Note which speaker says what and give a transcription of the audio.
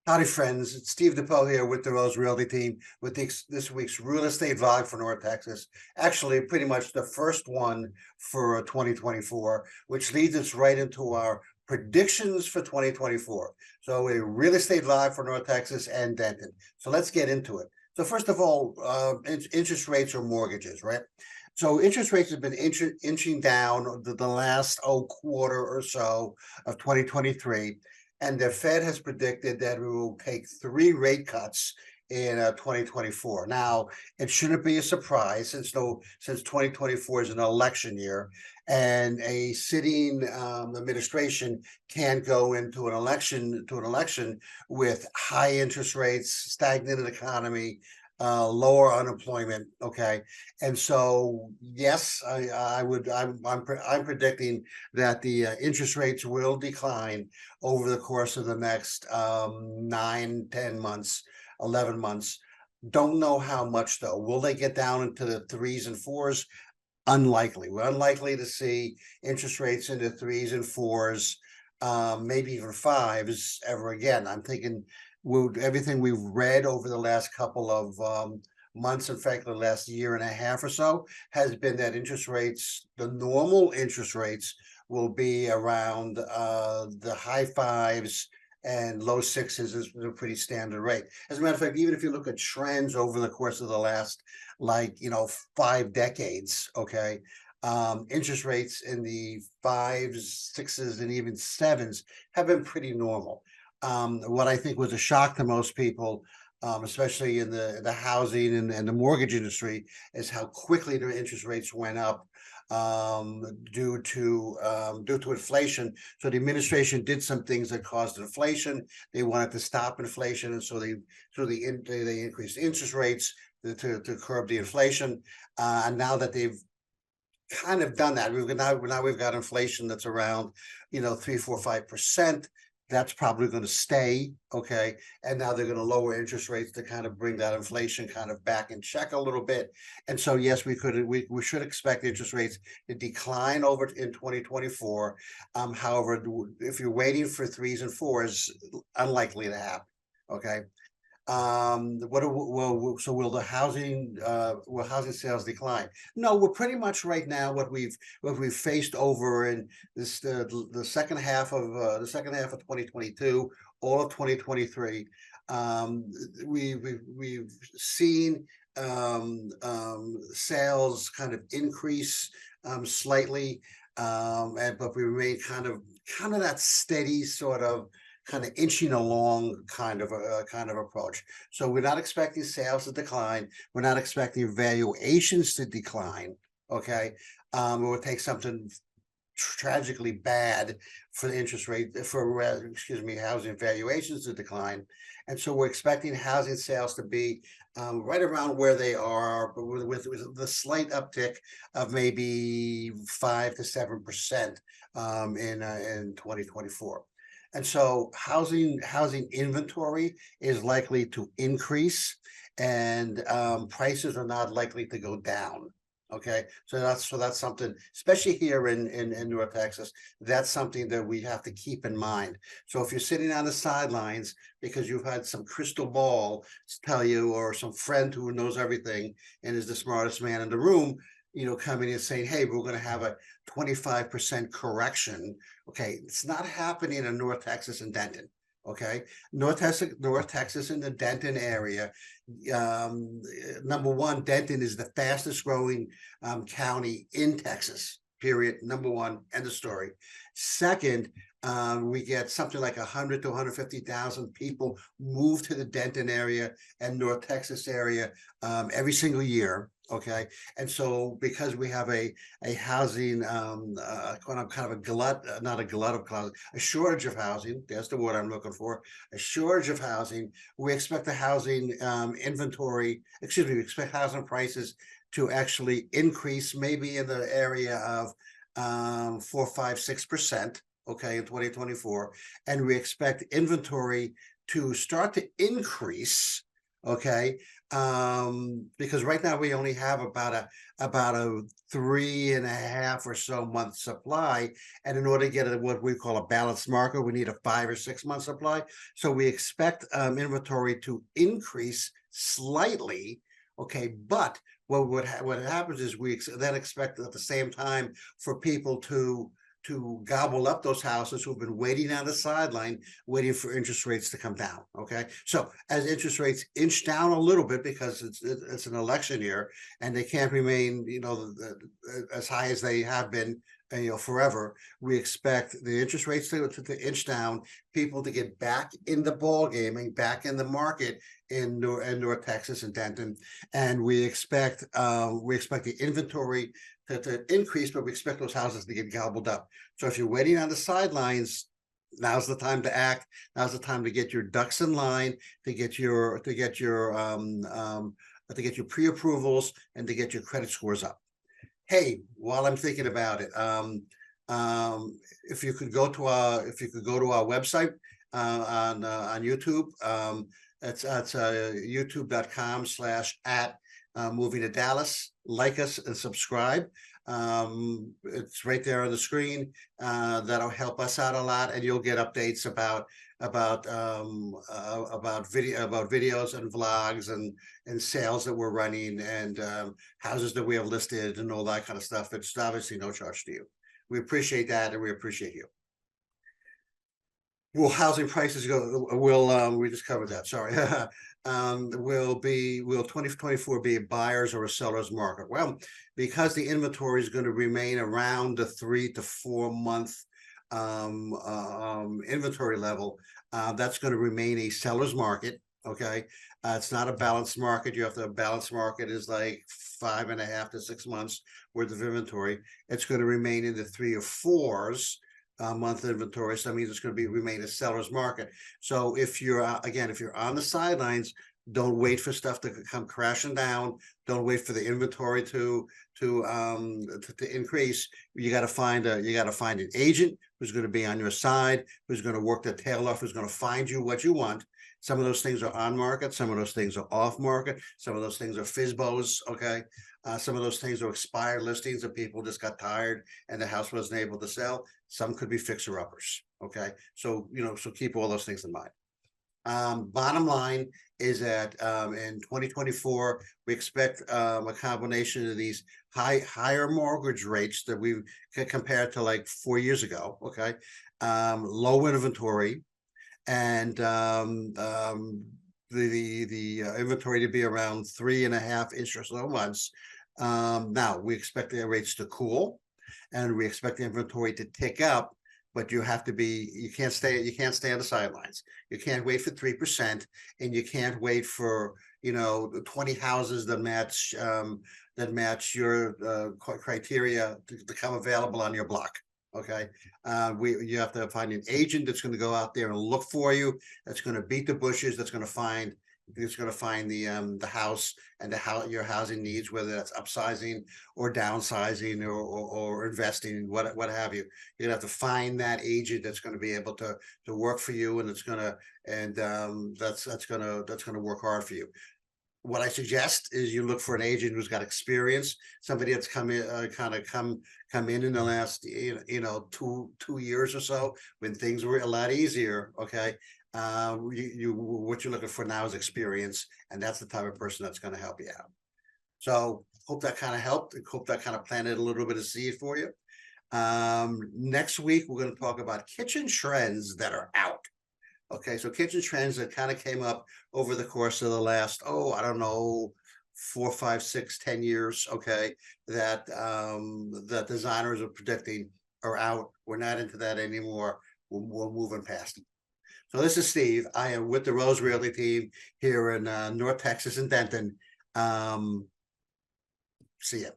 Speaker 1: Howdy, friends. It's Steve DePaul here with the Rose Realty team with this week's real estate vlog for North Texas. Actually, pretty much the first one for 2024, which leads us right into our predictions for 2024. So a real estate vlog for North Texas and Denton. So let's get into it. So first of all, interest rates or mortgages, right? So interest rates have been inching down the last quarter or so of 2023. And the Fed has predicted that we will take 3 rate cuts in 2024. Now, it shouldn't be a surprise since 2024 is an election year, and a sitting administration can't go into an election with high interest rates, stagnant economy, lower unemployment. Okay, and so yes, I'm predicting that the interest rates will decline over the course of the next 9, 10 months, 11 months. Don't know how much though. Will they get down into the threes and fours? Unlikely. We're unlikely to see interest rates in the threes and fours, maybe even fives ever again. I'm thinking with everything we've read over the last couple of months, in fact, the last year and a half or so, has been that interest rates, the normal interest rates, will be around the high fives and low sixes is a pretty standard rate. As a matter of fact, even if you look at trends over the course of the last, 5 decades, okay, interest rates in the fives, sixes, and even sevens have been pretty normal. What I think was a shock to most people, especially in the housing and the mortgage industry, is how quickly the interest rates went up due to inflation. So the administration did some things that caused inflation. They wanted to stop inflation, and so they increased interest rates to curb the inflation. And now that they've kind of done that, we've got inflation that's around 3, 4, 5%. That's probably going to stay, okay, and now they're going to lower interest rates to kind of bring that inflation kind of back in check a little bit. And so yes, we should expect interest rates to decline over in 2024. However, if you're waiting for threes and fours, unlikely to happen. Okay. So will housing sales decline? No, we're pretty much right now what we've faced over in the second half of 2022, all of 2023. We've seen sales kind of increase slightly, but we remain kind of that steady sort of kind of inching along kind of approach. So we're not expecting sales to decline. We're not expecting valuations to decline. Okay. It would take something tragically bad for the interest rate housing valuations to decline. And so we're expecting housing sales to be right around where they are, but with the slight uptick of maybe 5 to 7% in 2024. And so housing inventory is likely to increase, and prices are not likely to go down. Okay, so that's something, especially here in North Texas, that's something that we have to keep in mind. So if you're sitting on the sidelines because you've had some crystal ball tell you, or some friend who knows everything and is the smartest man in the room, coming in and saying, hey, we're going to have a 25% correction. Okay, it's not happening in North Texas and Denton. Okay, North Texas in the Denton area. Number one, Denton is the fastest growing county in Texas. Period. Number one, end of story. Second, we get something like 100 to 150,000 people move to the Denton area and North Texas area every single year. Okay, and so because we have a housing kind of a glut, not a glut of housing, a shortage of housing. That's the word I'm looking for. A shortage of housing. We expect the housing inventory. We expect housing prices to actually increase, maybe in the area of 4, 5, 6%. Okay, in 2024, and we expect inventory to start to increase. okay? Because right now we only have about a 3.5 or so month supply, and in order to get what we call a balanced market, we need a 5 or 6 month supply. So we expect inventory to increase slightly, okay? But what happens is we then expect at the same time for people to gobble up those houses who've been waiting on the sideline, waiting for interest rates to come down. Okay, so as interest rates inch down a little bit because it's an election year and they can't remain, as high as they have been, forever. We expect the interest rates to inch down, people to get back in the ball game and back in the market in North Texas and Denton, and we expect the inventory to increase, but we expect those houses to get gobbled up. So if you're waiting on the sidelines, now's the time to act. Now's the time to get your ducks in line, to get your pre-approvals, and to get your credit scores up. Hey, while I'm thinking about it, if you could go to our website on YouTube, it's youtube.com/@moving to Dallas. Like us and subscribe. It's right there on the screen. That'll help us out a lot, and you'll get updates about videos and vlogs and sales that we're running, and houses that we have listed and all that kind of stuff. It's obviously no charge to you. We appreciate that, and we appreciate you. Will housing prices go? We just covered that. Sorry. Will 2024 be a buyer's or a seller's market? Well, because the inventory is going to remain around the 3 to 4 month inventory level, that's going to remain a seller's market. Okay, it's not a balanced market. You have to, a balanced market is like 5.5 to 6 months worth of inventory. It's going to remain in the 3 or 4s month inventory. So that means it's going to remain a seller's market. So if you're if you're on the sidelines, don't wait for stuff to come crashing down. Don't wait for the inventory to increase. You got to find an agent who's going to be on your side, who's going to work their tail off, who's going to find you what you want. Some of those things are on market. Some of those things are off market. Some of those things are FSBOs. Okay. Some of those things are expired listings that people just got tired and the house wasn't able to sell. Some could be fixer-uppers. Okay. So, so keep all those things in mind. Bottom line is that in 2024, we expect a combination of these higher mortgage rates that we compared to like 4 years ago. Okay. Low inventory, and the inventory to be around 3.5-ish or so months. Now we expect the rates to cool, and we expect the inventory to tick up, but you can't stay on the sidelines. You can't wait for 3%, and you can't wait for 20 houses that match your criteria to come available on your block. Okay, you have to find an agent that's going to go out there and look for you. That's going to beat the bushes. That's going to find the house and your housing needs, whether that's upsizing or downsizing or investing, what have you. You're gonna have to find that agent that's going to be able to work for you, and that's going to work hard for you. What I suggest is you look for an agent who's got experience, somebody that's come in in the last 2 years or so, when things were a lot easier. Okay, what you're looking for now is experience, and that's the type of person that's going to help you out. So hope that kind of helped. Hope that kind of planted a little bit of seed for you. Next week we're going to talk about kitchen trends that are out. Okay, so kitchen trends that kind of came up over the course of the last, 4, 5, 6, 10 years. Okay, that designers are predicting are out. We're not into that anymore. We're moving past it. So this is Steve. I am with the Rose Realty team here in North Texas and Denton. See ya.